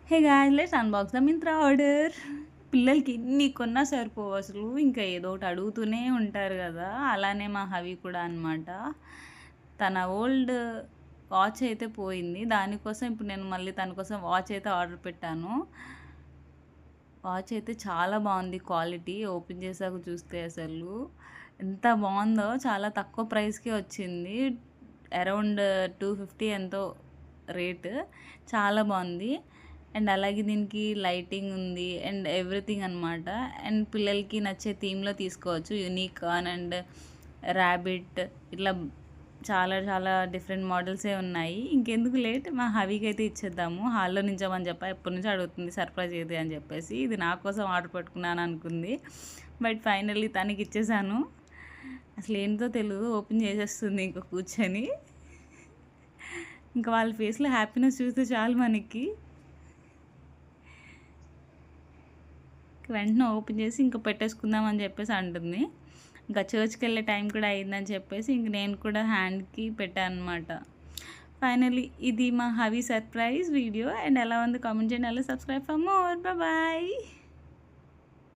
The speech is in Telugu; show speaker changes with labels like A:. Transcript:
A: Hey guys, let's unbox the Myntra order. పిల్లలకి ఎన్ని కొన్నా సరిపోవు అసలు. ఇంకా ఏదో ఒకటి అడుగుతూనే ఉంటారు కదా, అలానే మా హవి కూడా అనమాట. తన ఓల్డ్ వాచ్ అయితే పోయింది, దానికోసం ఇప్పుడు నేను మళ్ళీ తన కోసం వాచ్ అయితే ఆర్డర్ పెట్టాను. వాచ్ అయితే చాలా బాగుంది, క్వాలిటీ ఓపెన్ చేసాక చూస్తే అసలు ఎంత బాగుందో. చాలా తక్కువ ప్రైస్కే వచ్చింది, అరౌండ్ 250 ఎంతో రేట్. చాలా బాగుంది. అండ్ అలాగే దీనికి లైటింగ్ ఉంది అండ్ ఎవ్రీథింగ్ అనమాట. అండ్ పిల్లలకి నచ్చే థీమ్లో తీసుకోవచ్చు, యూనికార్న్ అండ్ ర్యాబిట్, ఇట్లా చాలా చాలా డిఫరెంట్ మోడల్సే ఉన్నాయి. ఇంకెందుకు లేట్, మా హవీకి అయితే ఇచ్చేద్దాము. హాల్లో నించోమని చెప్పా, ఎప్పటి నుంచో అడుగుతుంది సర్ప్రైజ్ ఏది అని చెప్పేసి. ఇది నా కోసం ఆర్డర్ పెట్టుకున్నాను అనుకుంది, బట్ ఫైనల్లీ తనకి ఇచ్చేసాను. అసలు ఏంటో తెలియదు, ఓపెన్ చేసేస్తుంది ఇంకా కూర్చొని. ఇంకా వాళ్ళ ఫేస్లో హ్యాపీనెస్ చూస్తే చాలు మనకి. వెంటనే ఓపెన్ చేసి ఇంకా పెట్టేసుకుందాం అని చెప్పేసి అంటుంది. ఇంకా చర్చ్కి వెళ్ళే టైం కూడా అయిందని చెప్పేసి ఇంక నేను కూడా హ్యాండ్కి పెట్టాను అనమాట. ఫైనలీ ఇది మా హవీ సర్ప్రైజ్ వీడియో. అండ్ ఎలా ఉంది కామెంట్ చేయండి, అలా సబ్స్క్రైబ్ ఫర్ మోర్. బాయ్.